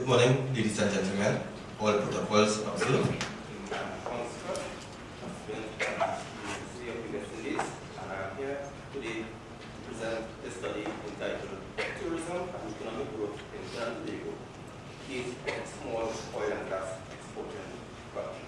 Good morning, ladies and gentlemen. All protocols observed. And I'm here today to present a study entitled Tourism and Economic Growth in Trinidad and Tobago, is a small oil and gas exporting country.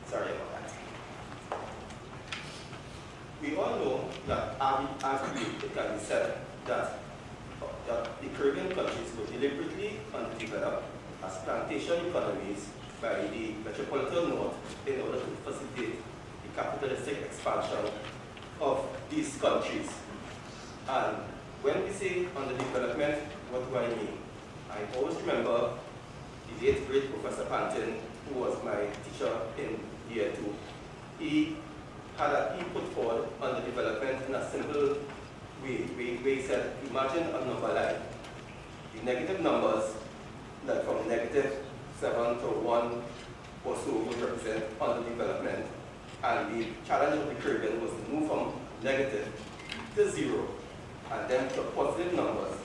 Sorry about that. We all know that arguably it can be said that the Caribbean countries were deliberately underdeveloped as plantation economies by the metropolitan north in order to facilitate the capitalistic expansion of these countries. And when we say underdevelopment, what do I mean? I always remember the late great Professor Pantin, who was my teacher in year 2. He put forward underdevelopment in a simple way. He said, imagine a number line. The negative numbers, like from -7 to 1 or so, would represent underdevelopment. And the challenge of the Caribbean was to move from negative to 0, and then to positive numbers,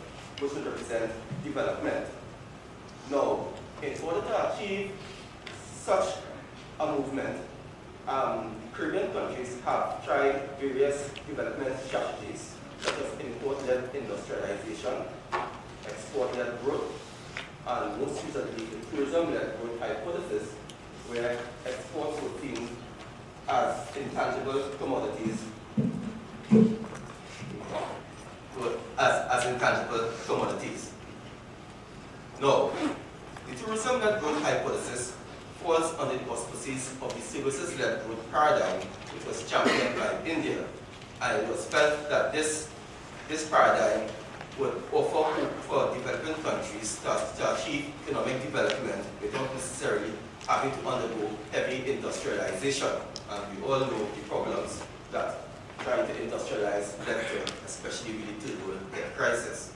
which would represent development. Now, in order to achieve such a movement, Caribbean countries have tried various development strategies, such as import-led industrialization, export-led growth, and most recently the tourism-led growth hypothesis, where exports were seen as intangible commodities, as intangible commodities. Now, the tourism-led growth hypothesis falls under the auspices of the services-led growth paradigm, which was championed by India. And it was felt that this paradigm would offer hope for developing countries to achieve economic development without necessarily having to undergo heavy industrialization. And we all know the problems that trying to industrialize led to, especially with the third world debt crisis.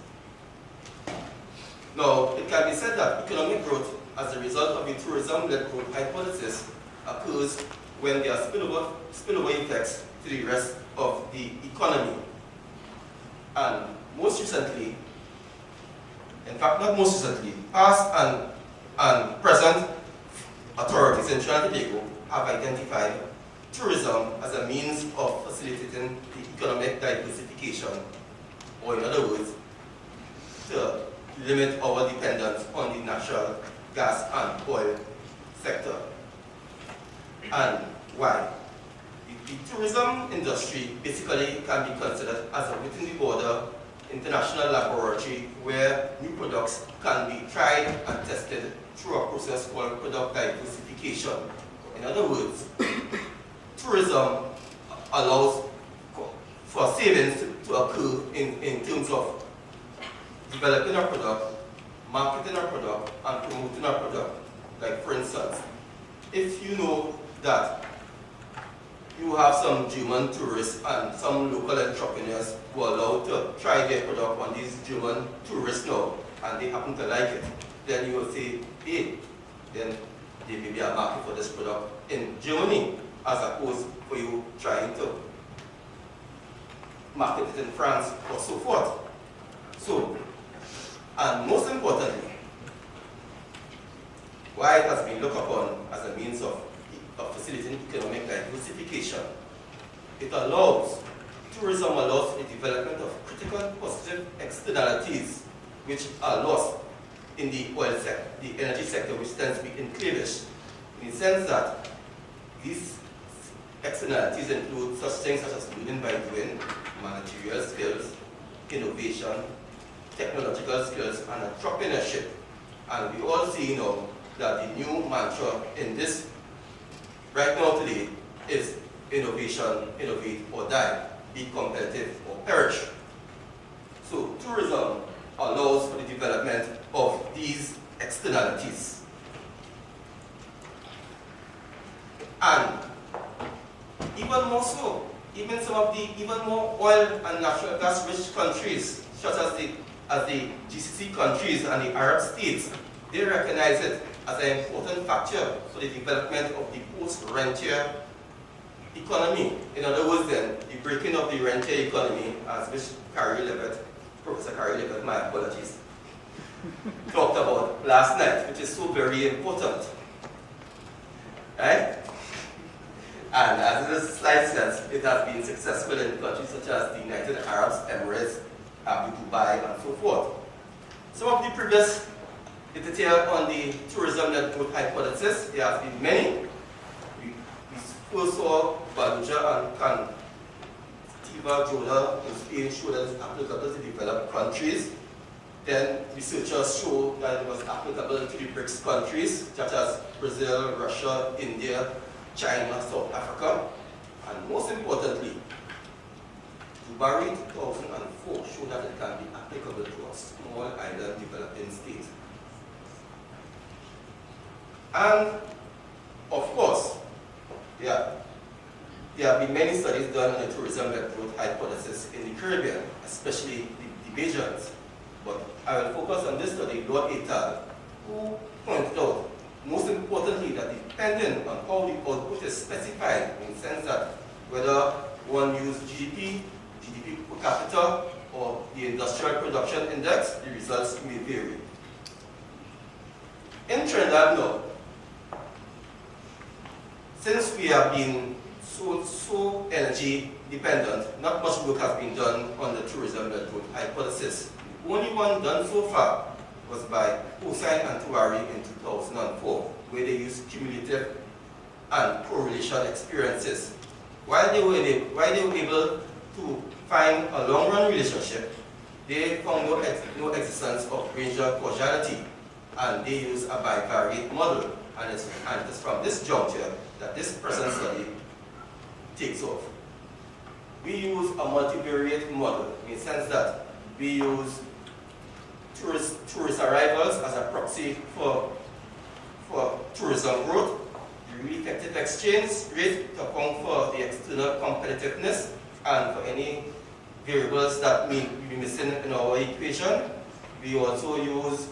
Now, it can be said that economic growth as a result of the tourism-led growth hypothesis occurs when there are spillover effects to the rest of the economy. And most recently, in fact not most recently, past and present authorities in Trinidad and Tobago have identified tourism as a means of facilitating the economic diversification, or in other words, to limit our dependence on the natural gas and oil sector. And why? The tourism industry basically can be considered as a within the border international laboratory where new products can be tried and tested through a process called product diversification. In other words, tourism allows for savings to occur in terms of developing a product, marketing our product, and promoting our product. Like for instance, if you know that you have some German tourists and some local entrepreneurs who are allowed to try their product on these German tourists now, and they happen to like it, then you will say, hey, then there may be a market for this product in Germany, as opposed for you trying to market it in France or so forth. So, and most importantly, why it has been looked upon as a means of facilitating economic diversification, tourism allows the development of critical positive externalities which are lost in the oil sector, the energy sector, which tends to be enclavish, in the sense that these externalities include such things such as learning by doing, managerial skills, innovation, technological skills, and entrepreneurship. And we all see now that the new mantra in this right now today is innovation, innovate or die, be competitive or perish. So tourism allows for the development of these externalities. And even more so, even some of the even more oil and natural gas rich countries, such as the as the GCC countries and the Arab states, they recognize it as an important factor for the development of the post-rentier economy. In other words then, the breaking of the rentier economy, as Professor Carrie Levitt, my apologies, talked about last night, which is so very important. Right? And as the slide says, it has been successful in countries such as the United Arab Emirates, Dubai, and so forth. Some of the previous literature on the tourism-led growth hypothesis, there have been many. We first saw Baluja and Steva Jola in Spain show that it's applicable to developed countries. Then researchers show that it was applicable to the BRICS countries, such as Brazil, Russia, India, China, South Africa, and most importantly, Dubai 2004 showed that it can be applicable to a small island developing state. And of course, there have been many studies done on the tourism-led growth hypothesis in the Caribbean, especially the Bajans. But I will focus on this study, Lord et al., who pointed out, most importantly, that depending on how the output is specified, in the sense that whether one uses GDP per capita, or the industrial production index, the results may vary. In Trinidad now, since we have been so energy dependent, not much work has been done on the tourism-led growth hypothesis. The only one done so far was by Hossain and Tuari in 2004, where they used cumulative and correlation experiences. While they were able to find a long-run relationship, they found no existence of Ranger causality, and they used a bivariate model. And it's from this juncture that this present study takes off. We use a multivariate model in the sense that we use tourist arrivals as a proxy for tourism growth, the real effective exchange rate to account for the external competitiveness and for any variables that may be missing in our equation. We also use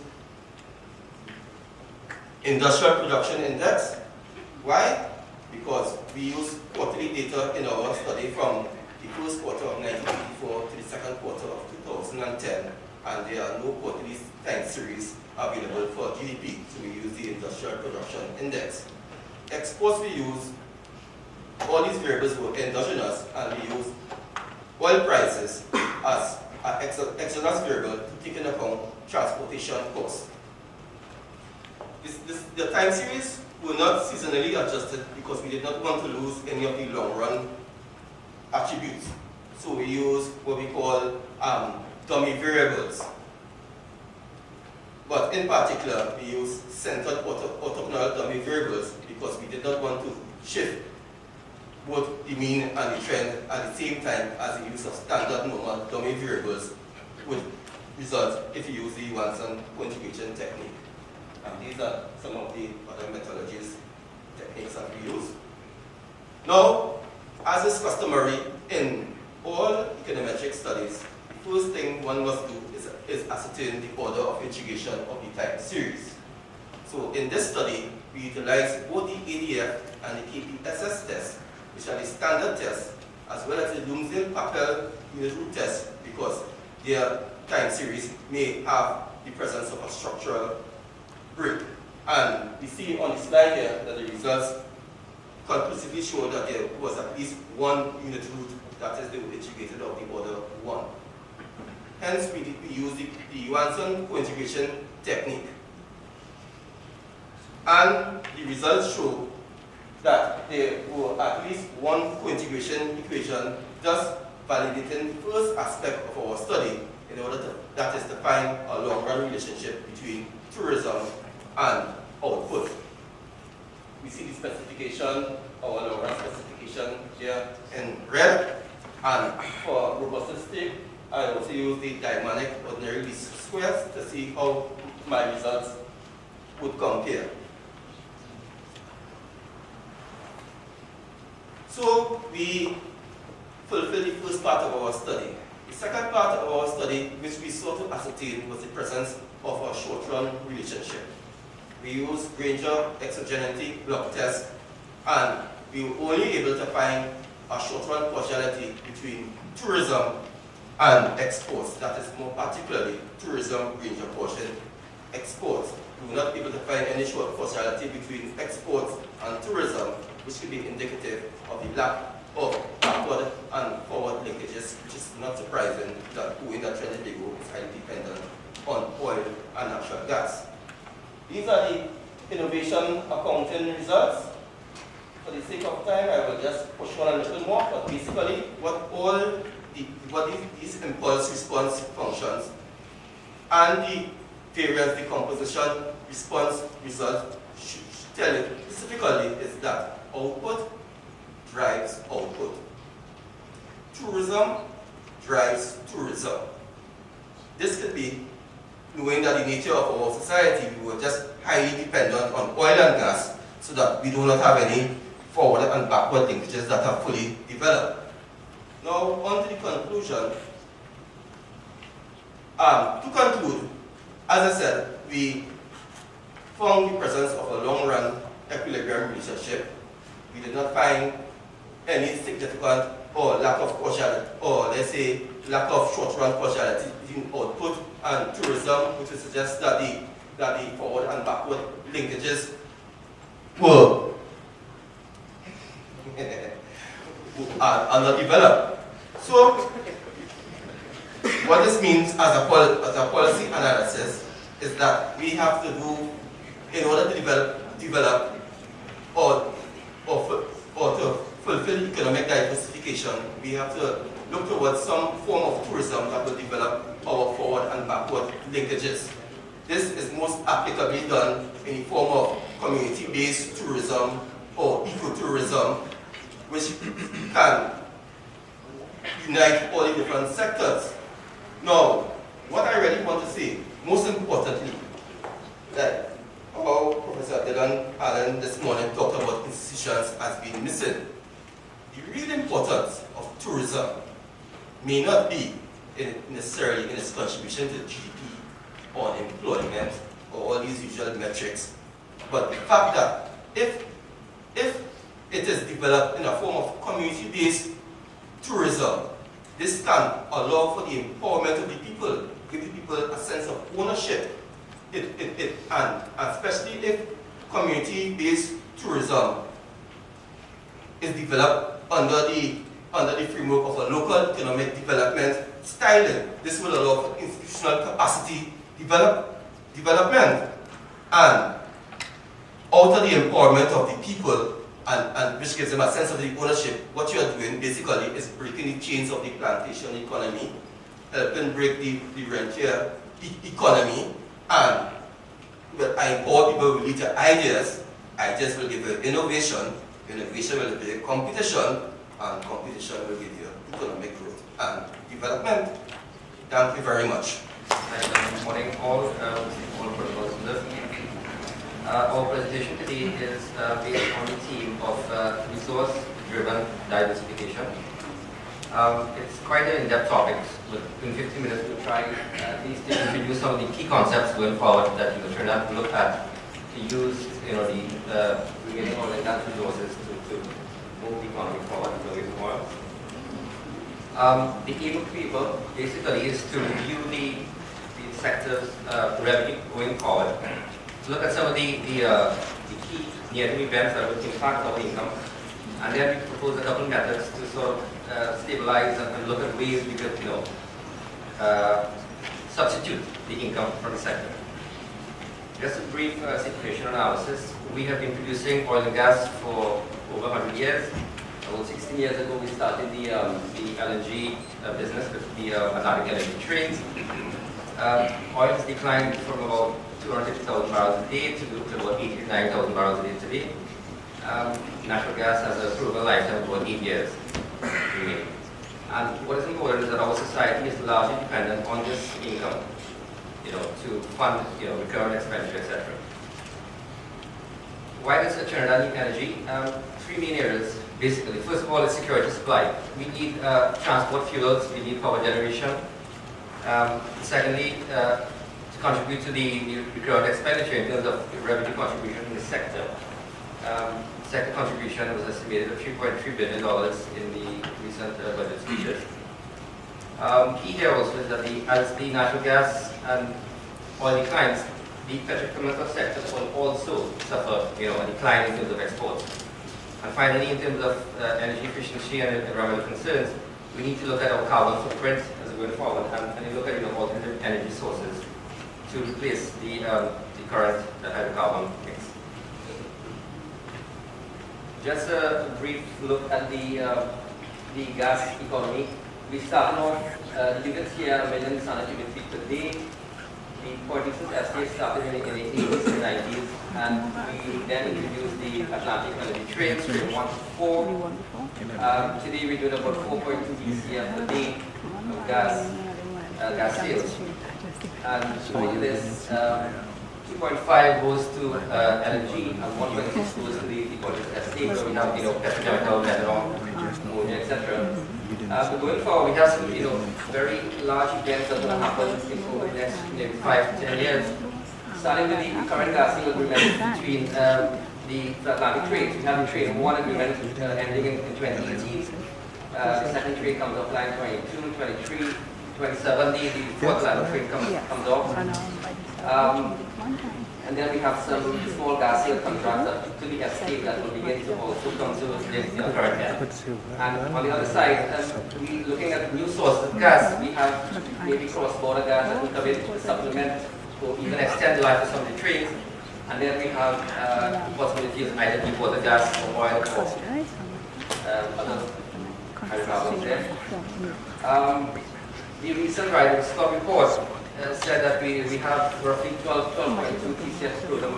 industrial production index. Why? Because we use quarterly data in our study from the first quarter of 1984 to the second quarter of 2010, and there are no quarterly time series available for GDP, so we use the industrial production index. Exports, we use all these variables were endogenous, and we use oil prices as an exogenous variable to take into account transportation costs. The time series were not seasonally adjusted because we did not want to lose any of the long-run attributes. So we use what we call dummy variables. But in particular, we use centered orthogonal dummy variables because we did not want to shift both the mean and the trend at the same time as the use of standard normal dummy variables would result if you use the Johansson conjugation technique. And these are some of the other methodologies, techniques that we use. Now, as is customary in all econometric studies, the first thing one must do is ascertain the order of integration of the time series. So in this study, we utilize both the ADF and the KPSS test, which are the standard tests, as well as the Lumsden-Papel unit root test, because their time series may have the presence of a structural break. And we see on the slide here that the results conclusively show that there was at least one unit root, that is, they were integrated of the order 1. Hence, we use the Johansson cointegration technique. And the results show that there were at least one cointegration equation, thus validating the first aspect of our study in order to, that is, to find a long-run relationship between tourism and output. We see the specification, our long-run specification here in red, and for robustic, I also use the diamonic ordinary least squares to see how my results would compare. So we fulfill the first part of our study. The The second part of our study, which we sought to ascertain, was the presence of a short-run relationship. We used Granger exogeneity block test, and we were only able to find a short-run causality between tourism and exports. That is more particularly tourism, Granger portion, exports. We were not able to find any short causality between exports and tourism, which could be indicative of the lack of backward and forward linkages, which is not surprising that who in that Trinidad is highly dependent on oil and natural gas. These are the innovation accounting results. For the sake of time, I will just push on a little more, but basically what these impulse response functions and the variance decomposition response result should tell you specifically is that output drives output. Tourism drives tourism. This could be knowing that the nature of our society, we were just highly dependent on oil and gas, so that we do not have any forward and backward linkages that are fully developed. Now, on to the conclusion. To conclude, as I said, we found the presence of a long-run equilibrium relationship. We did not find any significant or lack of causality, or let's say lack of short-run causality between output and tourism, which would suggest that the forward and backward linkages were are not developed. So, what this means as a policy analysis is that we have to do, in order to develop or to fulfill economic diversification, we have to look towards some form of tourism that will develop our forward and backward linkages. This is most applicably done in the form of community-based tourism or ecotourism, which can unite all the different sectors. Now, what I really want to say, most importantly, that how Professor Dylan Allen this morning talked about institutions as being missing. The real importance of tourism may not be necessarily in its contribution to GDP or employment or all these usual metrics, but the fact that if it is developed in a form of community-based tourism, this can allow for the empowerment of the people, give the people a sense of ownership, and especially if community-based tourism is developed under the framework of a local economic development styling. This will allow for institutional capacity development, and out of the empowerment of the people, and which gives them a sense of the ownership. What you are doing basically is breaking the chains of the plantation economy, helping break the rentier economy, and empower people will lead to ideas. Ideas will give you innovation. Innovation will give you competition, and competition will give you economic growth and development. Thank you very much. Good morning, all protocols listening. Our presentation today is based on the theme of resource-driven diversification. It's quite an in-depth topic, but in 15 minutes we'll try at least to introduce some of the key concepts going forward that turn out to look at to use the remaining oil and gas resources to move the economy forward away from oil. The aim of the paper basically is to review the sector's revenue going forward. To look at some of the key near-term events that will impact our income, and then we propose a couple of methods to sort of stabilize and look at ways we could, substitute the income from the sector. Just a brief situation analysis. We have been producing oil and gas for over 100 years. About 16 years ago, we started the LNG business with the Atlantic LNG trains. Oil has declined from about 250,000 barrels a day to about 89,000 barrels a day today. Natural gas has a proven lifetime of about 8 years remaining. And what is important is that our society is largely dependent on this income, to fund, recurrent expenditure, etc. Why does Trinidad need energy? Three main areas basically. First of all, is security supply. We need transport fuels, we need power generation. Secondly, to contribute to the recurrent expenditure in terms of revenue contribution in the sector. Sector contribution was estimated at $3.3 billion in the recent budget speeches. Key here also is that as the natural gas and oil declines, the petrochemical sector will also suffer, a decline in terms of exports. And finally, in terms of energy efficiency and environmental concerns, we need to look at our carbon footprint as we go forward and look at alternative energy sources to replace the current hydrocarbon mix. Just a brief look at the gas economy. We started off, you can see a million standard cubic feet per day. The Portuguese estate started in the 80s and 90s, and we then introduced the Atlantic Energy Trade, Stream 1 to 4. Today we're doing about 4.2 BCF per day of gas sales. And of this, 2.5 goes to LNG, and 1.6 goes to the Portuguese estate, where we have petrochemical, methanol, ammonia, etc. But going forward, we have some very large events that are going to happen over the next maybe 5 to 10 years. Starting with the current gas deal agreement between the Atlantic trades. We have the trade 1 agreement ending in 2018. The second trade comes offline 22, 23, 27. The fourth Atlantic trade comes off. And then we have some small gas sale contracts that to be escaped that will begin to also come to the current end. And on the other side, we looking at new sources of gas. We have maybe cross-border gas that will come in to supplement or even extend the life of some of the trains. And then we have possibilities of either deep water gas or oil or other hydrocarbons there. The recent Ryder Stock report said that we have roughly 12.2 TCF total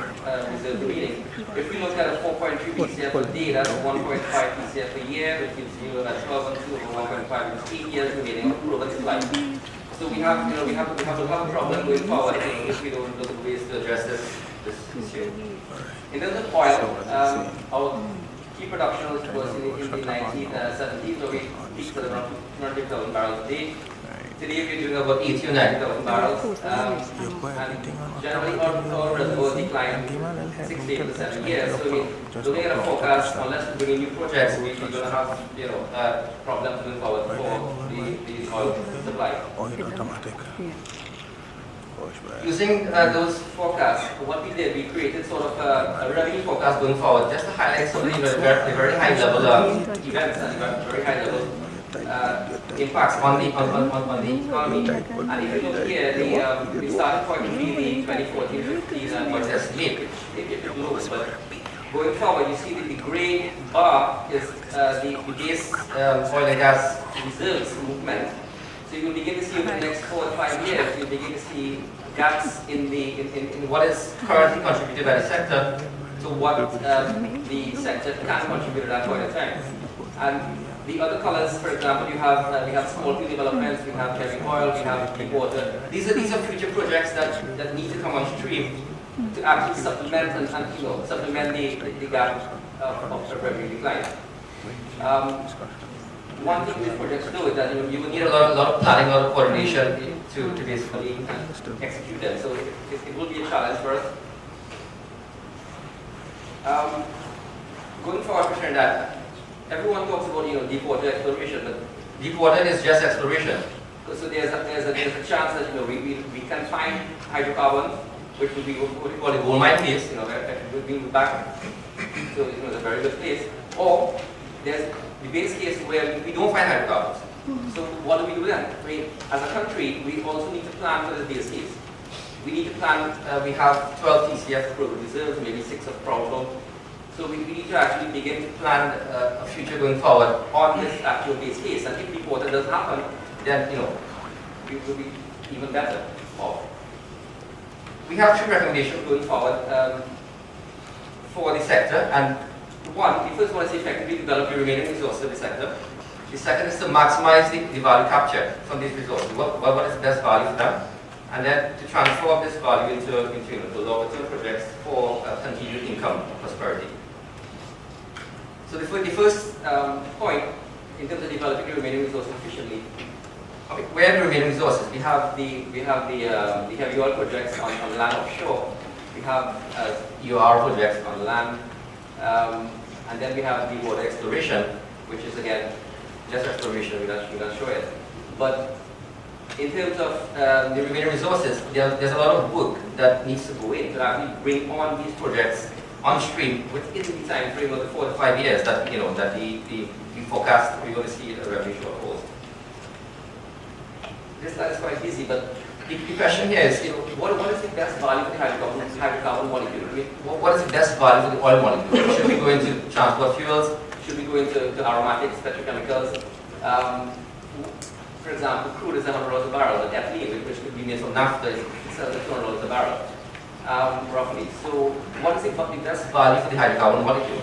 reserve remaining. If we look at a 4.3 TCF per day, that's 1.5 TCF per year, which gives you a 12 over 1.5, which is 8 years remaining of proven supply. So we have a problem going forward if we don't look at ways to address this issue. In terms of oil, our key production was in the 1970s, where we peaked at around 200,000 barrels a day. Today we're doing about 80 or 90,000 barrels, and generally our reservoirs decline 6 to 7 years. So we're looking at a forecast, unless we bring in new projects, we're going to have problems going forward for the oil supply. Using those forecasts, what we did, we created sort of a revenue forecast going forward, just to highlight some of the very high level events and very high level impacts on the economy. And if you look here, we started point to be the 2014-15 budget estimate, which is low, but going forward, you see that the gray bar is the base oil and gas reserves movement. So you'll begin to see over the next 4 to 5 years, you'll begin to see gaps in what is currently contributed by the sector to what the sector can contribute at that point in time. And the other colors, for example, we have small field developments, we have heavy oil, we have deep water. These are future projects that need to come on stream to actually supplement and supplement the gap of revenue decline. One thing these projects do is that you will need a lot of planning, a lot of coordination to basically execute them. So it will be a challenge for us. Going forward, Commissioner, that everyone talks about deep water exploration, but deep water is just exploration. So there's a chance that we can find hydrocarbons, which will be what we call a gold mine place. We'll be back. So it's a very good place. Or there's the base case where we don't find hydrocarbons. So what do we do then? As a country, we also need to plan for this base case. We need to plan. We have 12 TCF proven reserves, maybe 6 of probable. So we need to actually begin to plan a future going forward on this actual base case. And if deep water doesn't happen, then we will be even better off. We have 3 recommendations going forward for the sector. And one, the first one is to effectively develop the remaining resources of the sector. The second is to maximize the value capture from these resources. What is the best value for them? And then to transform this value into longer-term projects for continued income and prosperity. So the first point, in terms of developing the remaining resources efficiently, okay, where are the remaining resources? We have the heavy oil projects on land offshore. We have EOR projects on land, and then we have the water exploration, which is again just exploration. We're not sure it. But in terms of the remaining resources, there's a lot of work that needs to go in to actually bring on these projects on stream within the time frame of the 4 to 5 years that we forecast we're going to see a revenue shortfall. This slide is quite busy, but the question here is, what is the best value for the hydrocarbon molecule? I mean, what is the best value for the oil molecule? Should we go into transport fuels? Should we go into aromatics, petrochemicals? For example, crude is $100 a barrel, but ethylene, which could be made from naphtha, is $200 a barrel, roughly. So, what is the best value for the hydrocarbon molecule?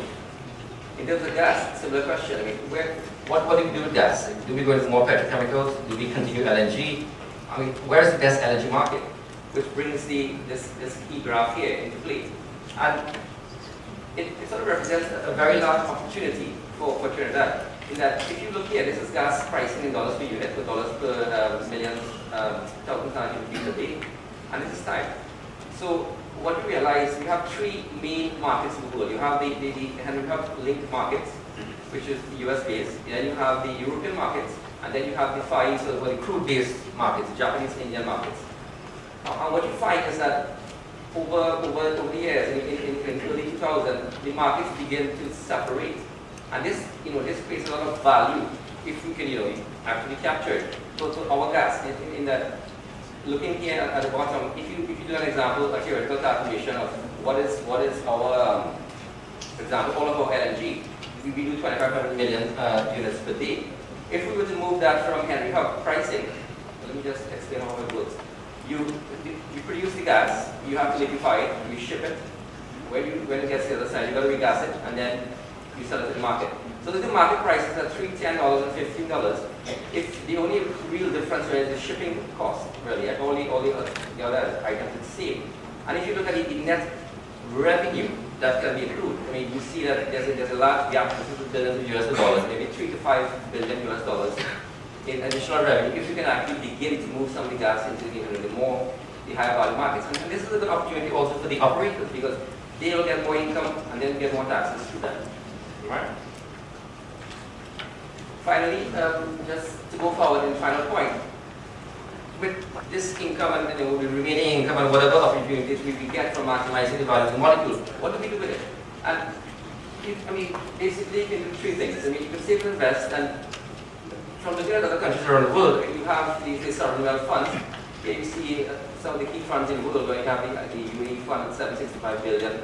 In terms of gas, similar question. I mean, what do we do with gas? Do we go into more petrochemicals? Do we continue LNG? I mean, where is the best LNG market? Which brings this key graph here into play. And it sort of represents a very large opportunity for Trinidad. In that, if you look here, this is gas pricing in dollars per unit, or dollars per million, 1,000 feet a day, and this is time. So what you realize, you have three main markets in the world. You have the Henry Hub linked markets, which is the US based, then you have the European markets, and then you have the Far East, or the crude based markets, Japanese, Indian markets. And what you find is that over the years, in early 2000, the markets begin to separate. And this creates a lot of value if we can, actually capture it. So our gas, in that, looking here at the bottom, if you do an example, a theoretical calculation of what is our, for example, all of our LNG, we do 2,500 million units per day. If we were to move that from Henry Hub pricing, let me just explain how it works. You produce the gas, you have to liquefy it, you ship it. When it gets to the other side, you got to regas it, and then you sell it to the market. So the market price is at $3, $10, and $15. If the only real difference is the shipping cost, really, and all the other items, it's the same. And if you look at the net revenue that can be accrued, I mean, you see that there's a large gap between billions of US dollars, maybe $3 to $5 billion US dollars in additional revenue if you can actually begin to move some of the gas into the higher value markets. And this is a good opportunity also for the operators because they will get more income and then get more taxes through that. Right? Finally, just to go forward in the final point, with this income and the remaining income and whatever opportunities we get from maximizing the value of the molecule, what do we do with it? And basically you can do three things. I mean, you can save and invest, and from looking at other countries around the world, you have these sovereign wealth funds. Here you see some of the key funds in the world where you have the UAE fund at $765 billion.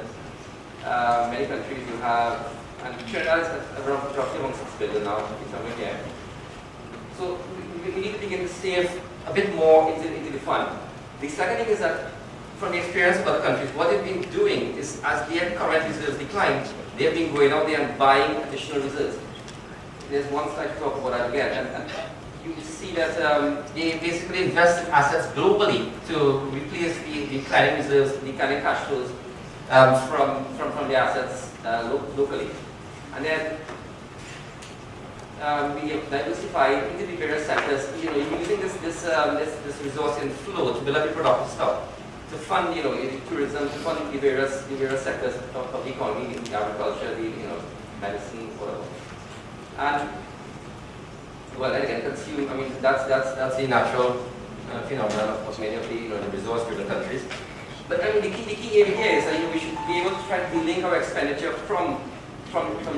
Many countries you have, and Trinidad is around roughly among $6 billion now, somewhere here. So we need to begin to save a bit more into the fund. The second thing is that from the experience of other countries, what they've been doing is as their current reserves decline, they've been going out there and buying additional reserves. There's one slide to talk about that again. And you see that they basically invest in assets globally to replace the declining reserves, the declining cash flows from the assets locally. And then we diversify into the various sectors. You're using this resource in flow to build up the productive stock, to fund tourism, to fund the various sectors of the economy, the agriculture, the medicine, whatever. And well, again, consume. I mean, that's the natural phenomenon of many of the resource-driven countries. But I mean, the key aim here is that we should be able to try to delink our expenditure from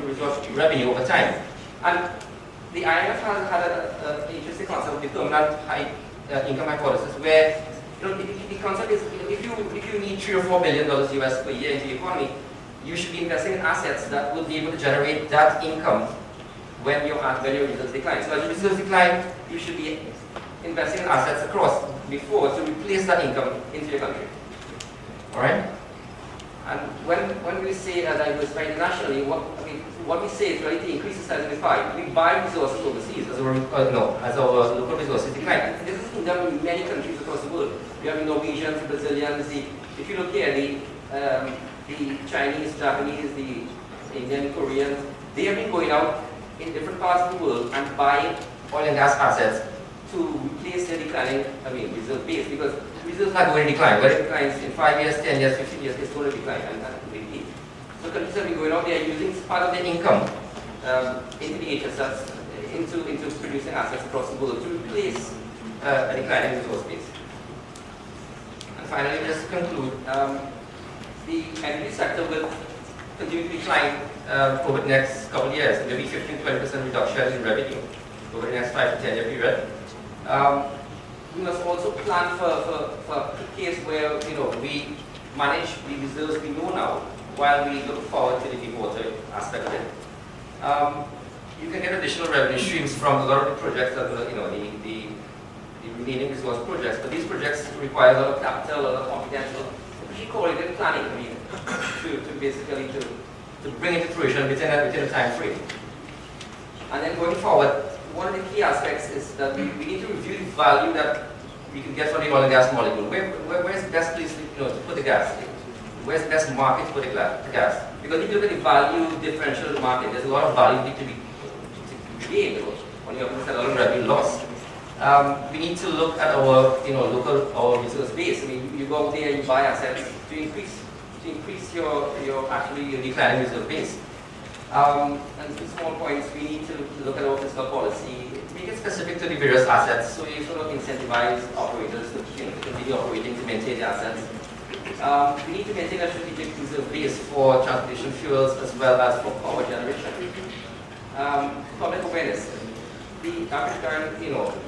resource revenue over time. And the IMF has had an interesting concept of the permanent high income hypothesis, where the concept is if you need $3 or $4 billion US per year into the economy, you should be investing in assets that will be able to generate that income when your reserves decline. So as your reserves decline, you should be investing in assets across before to replace that income into your country. All right. And when we say diversify internationally, what we say is really to increase the size of the pie. We buy resources overseas as our local resources decline. And this is done in many countries across the world. We have the Norwegians, the Brazilians. If you look here, the Chinese, Japanese, the Indian, Koreans, they have been going out in different parts of the world and buy oil and gas assets to replace their declining, reserve base, because reserves are going to decline. Whether it declines in 5 years, 10 years, 15 years, it's going to decline. And really, so countries have been going out there using part of their income into the HSS, into producing assets across the world to replace a declining resource base. And finally, just to conclude, the energy sector will continue to decline over the next couple of years, maybe 15-20% reduction in revenue over the next 5 to 10 year period. We must also plan for a case where we manage the reserves we know now while we look forward to the deep water aspect of it. You can get additional revenue streams from a lot of the projects that the remaining resource projects, but these projects require a lot of capital, a lot of confidential, we call it planning, to basically to bring it to fruition within a time frame. And then going forward, one of the key aspects is that we need to review the value that we can get from the oil and gas molecule. Where's the best place to put the gas? Where's the best market to put the gas? Because if you look at the value differential of the market, there's a lot of value to be gained when you have a lot of revenue loss. We need to look at our our resource base. You go out there and you buy assets to increase your declining reserve base. And two small points, we need to look at our fiscal policy, make it specific to the various assets, so you sort of incentivize operators to continue operating to maintain the assets. We need to maintain a strategic reserve base for transportation fuels as well as for power generation. Public awareness. The average guy,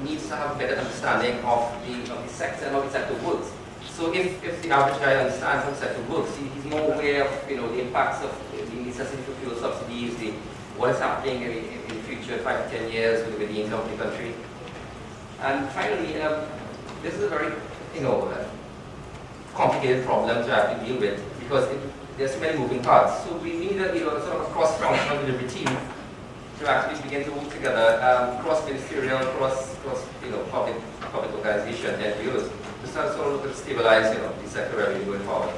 needs to have a better understanding of the sector and how the sector works. So if the average guy understands how the sector works, he's more aware of the impacts of the necessity for fuel subsidies, what is happening in the future 5 to 10 years with the income of the country. And finally, this is a very complicated problem to have to deal with because there's so many moving parts. So we need a sort of a cross-functional delivery team to actually begin to work together, cross-ministerial, cross public organization, NGOs, to start sort of look at stabilize the sector revenue going forward.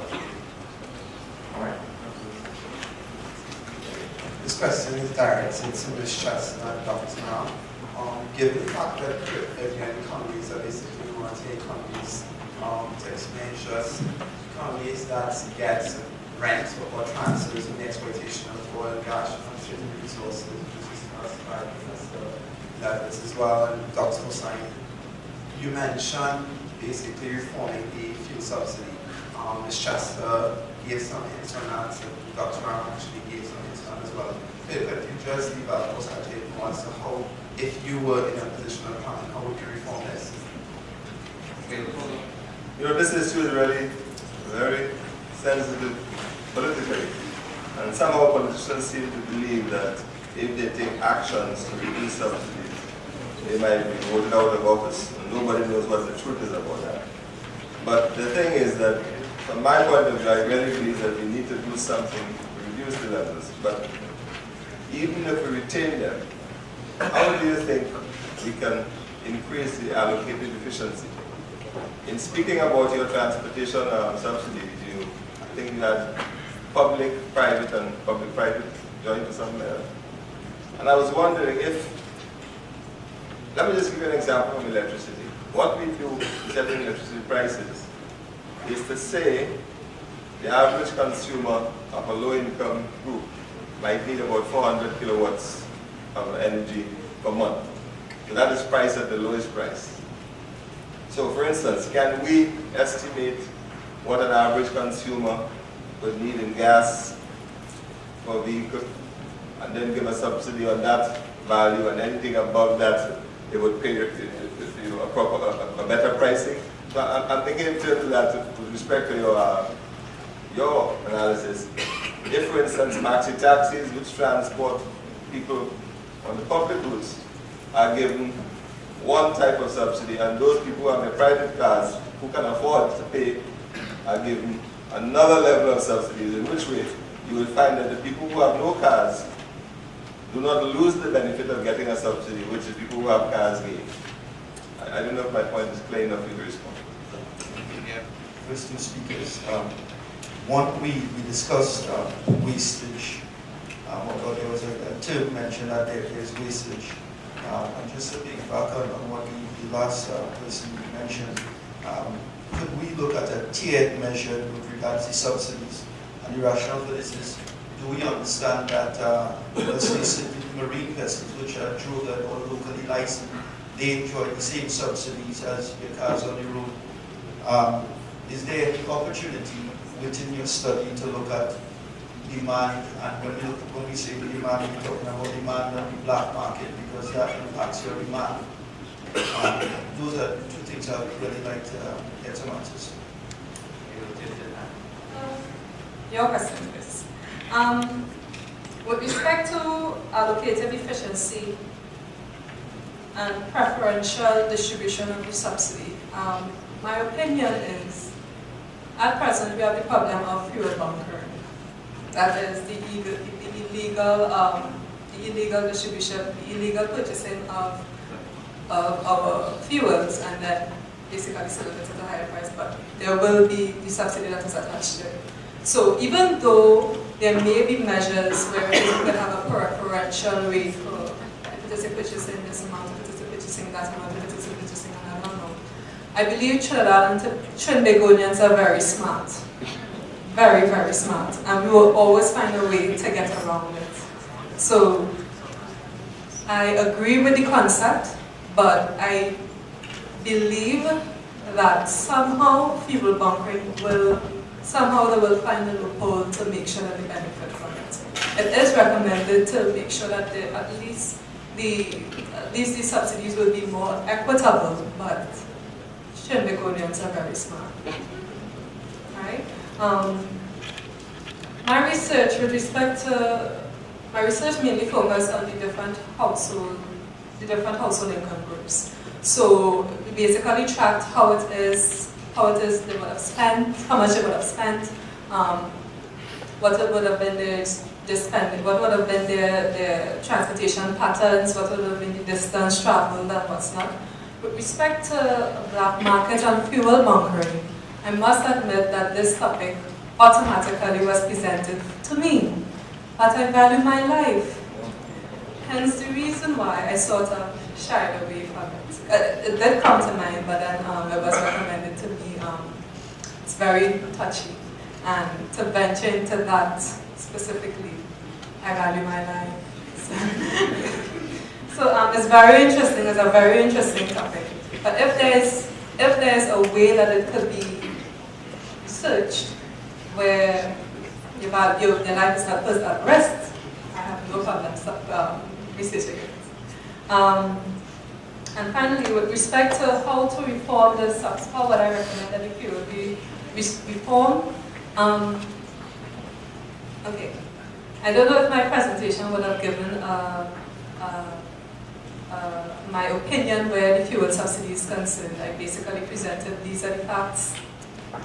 All right. This question is directed to Ms. Chestnut and Dr. Now. Given the fact that again economies are basically economies to explain just economies that get rent or transfers in the exploitation of oil and gas from certain resources, which is classified as levels as well. And Dr. Hussain, you mentioned basically reforming the fuel subsidy. Ms. Chester gave some hints on that, and Dr. Brown actually gave some hints on as well. If you just leave out those as to how, if you were in a position of plan, how would you reform this? This issue is really very sensitive politically, and some of our politicians seem to believe that if they take actions to reduce subsidies, they might be voted out of office, and nobody knows what the truth is about that. But the thing is that, from my point of view, I really believe that we need to do something to reduce the levels. But even if we retain them, how do you think we can increase the allocated efficiency? In speaking about your transportation subsidies, I think you had public, private, and public-private joined somewhere. And I was wondering if, let me just give you an example of electricity. What we do setting electricity prices is to say the average consumer of a low-income group might need about 400 kilowatts of energy per month. So that is priced at the lowest price. So for instance, can we estimate what an average consumer would need in gas for a vehicle and then give a subsidy on that value, and anything above that they would pay a better pricing? So I'm thinking in terms of that with respect to your analysis. If, for instance, maxi taxis, which transport people on the public routes, are given one type of subsidy, and those people who have their private cars who can afford to pay are given another level of subsidies, in which way you will find that the people who have no cars do not lose the benefit of getting a subsidy, which the people who have cars gain. I don't know if my point is clear enough for you to respond. Yeah. First two speakers. One, we discussed wastage. Although there was a Tim mentioned that there is wastage. And just to piggyback on what the last person mentioned, could we look at a tiered measure with regards to subsidies? And the rationale for this is, do we understand that, let's say, the marine vessels, which are driven or locally licensed, they enjoy the same subsidies as your cars on the road? Is there any opportunity within your study to look at demand, and when we say demand, we're talking about demand on the black market, because that impacts your demand. Those are the two things I would really like to get some answers. Your question, Chris. With respect to allocated efficiency and preferential distribution of the subsidy, my opinion is, at present we have the problem of fuel bunkering. That is the illegal distribution, the illegal purchasing of our fuels, and then basically sell it at a higher price, but there will be the subsidy that is attached to it. So even though there may be measures where you can have a preferential rate for, if it is a purchasing this amount, if it is a purchasing that amount, if it is a purchasing another amount, I believe Trinidad and Trinbagonians are very smart. Very, very smart. And we will always find a way to get around it. So I agree with the concept, but I believe that somehow fuel bunkering somehow they will find a loophole to make sure that they benefit from it. It is recommended to make sure that at least these subsidies will be more equitable, but Trinbagonians are very smart. Right? My research mainly focused on the different household income groups. So we basically tracked how it is they would have spent, how much they would have spent, what it would have been their spending, what would have been their transportation patterns, what would have been the distance traveled, and what's not. With respect to black market and fuel bunkering, I must admit that this topic automatically was presented to me, but I value my life. Hence the reason why I sort of shied away from it. It did come to mind, but then it was recommended to me. It's very touchy, and to venture into that specifically, I value my life. So it's very interesting. It's a very interesting topic. But if there's a way that it could be researched where your life is not put at rest, I have no problem researching it. And finally, with respect to how to reform the subsidy, how would I recommend that it would be reformed? Okay, I don't know if my presentation would have given my opinion where the fuel subsidy is concerned. I basically presented these are the facts,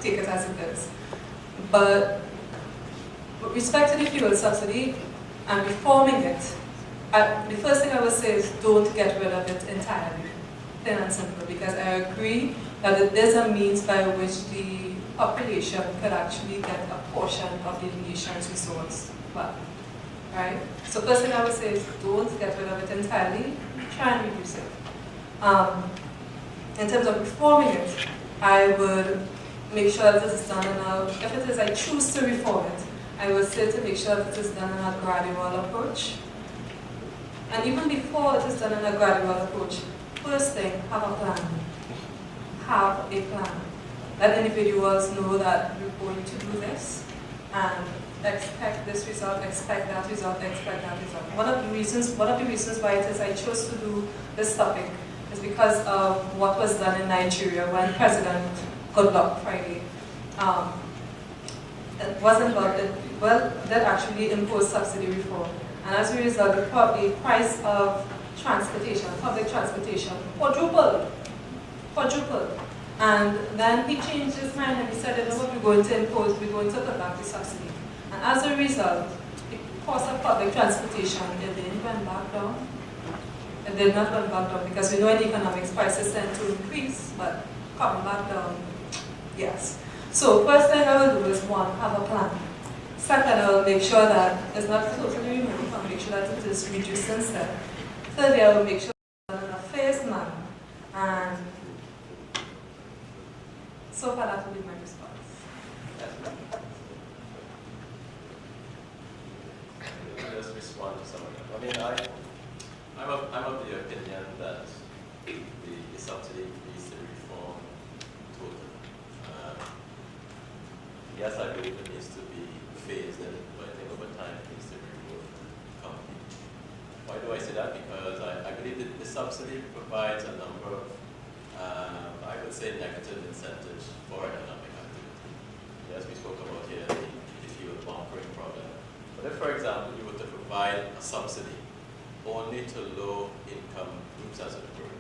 take it as it is. But with respect to the fuel subsidy and reforming it, the first thing I would say is don't get rid of it entirely, plain and simple, because I agree that it is a means by which the population could actually get a portion of the nation's resource. Well, right? So first thing I would say is don't get rid of it entirely, try and reduce it. In terms of reforming it, I would make sure that it is done if it is I choose to reform it, I would say to make sure that it is done in a gradual approach. And even before it is done in a gradual approach, first thing, have a plan. Have a plan. Let individuals know that you're going to do this and expect this result, expect that result, expect that result. One of the reasons why it is I chose to do this topic is because of what was done in Nigeria when President Goodluck Friday that actually imposed subsidy reform. And as a result, the price of transportation, public transportation, quadrupled. And then he changed his mind and he said, you know what, we're going to put back the subsidy. And as a result, the cost of public transportation, it didn't went back down. It did not went back down because we know in economics prices tend to increase, but coming back down, yes. So first thing I will do is one, have a plan. Second, I will make sure that it's not totally removed, I'll make sure that it is reduced instead. Thirdly, I will make sure that in a phased manner. And so far, that will be my response. Let me just respond to some of them. I mean, I'm of the opinion that the subsidy needs to be reformed totally. Yes, I believe it needs to be phased in, but I think over time it needs to be removed completely. Why do I say that? Because I believe that the subsidy provides a number of, I would say, negative incentives for economic activity. Yes, we spoke about here the fuel bunkering problem. But if, for example, you were to provide a subsidy only to low-income groups, as it were,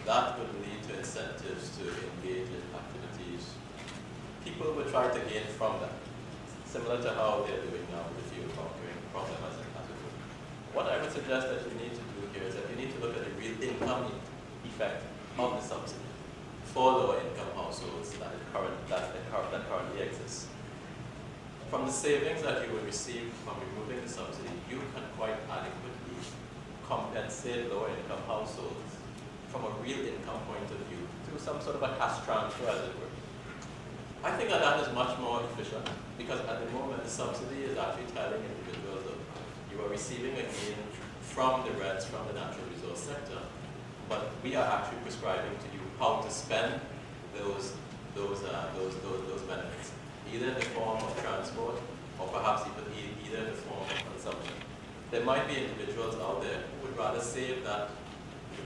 that would lead to incentives to engage in activities people would try to gain from that, similar to how they're doing now with the fuel bunkering problem, as it were. What I would suggest that you need to do here is that you need to look at the real income effect of the subsidy for lower-income households that currently exists. From the savings that you will receive from removing the subsidy, you can quite adequately compensate lower-income households from a real income point of view through some sort of a cash transfer, as it were. I think that is much more efficient because at the moment the subsidy is actually telling individuals that you are receiving a gain from the rents from the natural resource sector, but we are actually prescribing to you how to spend those benefits, either in the form of transport or perhaps either in the form of consumption. There might be individuals out there who would rather save that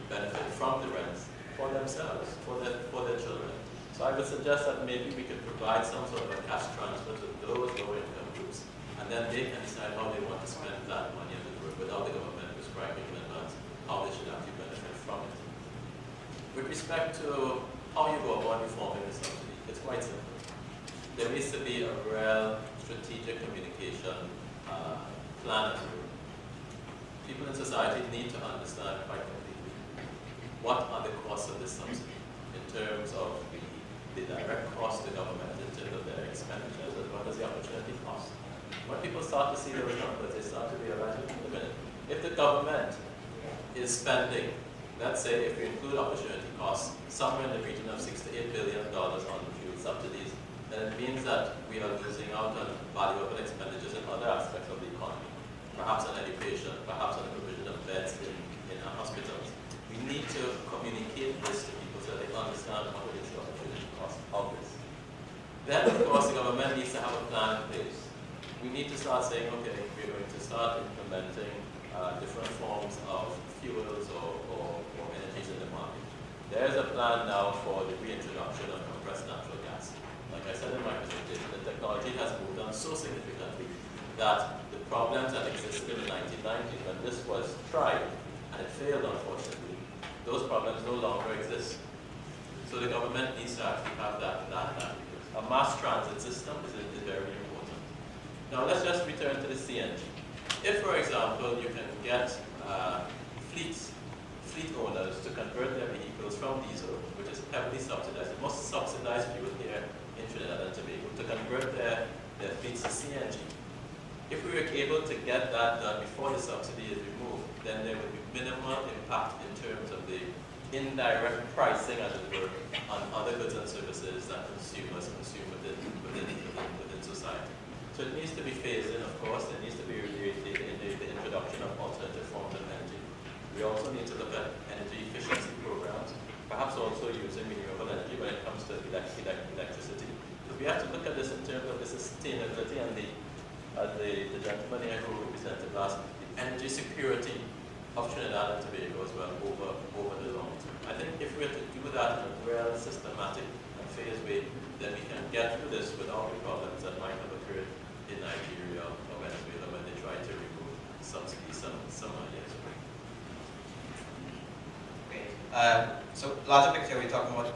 benefit from the rents for themselves, for their children. So I would suggest that maybe we could provide some sort of a cash transfer to those low-income groups, and then they can decide how they want to spend that money without the government prescribing in advance how they should actually benefit from it. With respect to how you go about reforming the subsidy, it's quite simple. There needs to be a real strategic communication plan, as it were. People in society need to understand quite completely what are the costs of this subsidy in terms of the direct cost to government in terms of their expenditures as well as the opportunity cost. When people start to see those numbers, they start to realize, wait a minute, if the government is spending, let's say if we include opportunity costs, somewhere in the region of $6 to $8 billion on fuel subsidies, then it means that we are losing out on valuable expenditures in other aspects of the economy, perhaps on education, perhaps on the provision of beds in our hospitals. We need to communicate this to people so that they understand what it is the opportunity cost of this. Then, of course, the government needs to have a plan in place. We need to start saying, okay, we're going to start implementing different forms of fuels or energies in the market. There's a plan now for the reintroduction of compressed natural gas. Like I said in my presentation, the technology has moved on so significantly that the problems that existed in the 1990s when this was tried, and it failed unfortunately, those problems no longer exist. So the government needs to actually have that. A mass transit system is very important. Now let's just return to the CNG. If, for example, you can get fleet owners to convert their vehicles from diesel, which is heavily subsidized, the most subsidized fuel here in Trinidad and Tobago, to convert their fleets to CNG. If we were able to get that done before the subsidy is removed, then there would be minimal impact in terms of the indirect pricing, as it were, on other goods and services that consumers consume within society. So it needs to be phased in, of course. There needs to be the introduction of alternative forms of energy. We also need to look at energy efficiency programs, perhaps also using renewable energy when it comes to electricity. Because we have to look at this in terms of the sustainability and the gentleman here who represented last, the energy security of Trinidad and Tobago as well over the long term. I think if we were to do that in a real systematic and phased way, then we can get through this without the problems that might have occurred in Nigeria or Venezuela when they tried to remove subsidies some years ago. Okay. So larger picture, we're talking about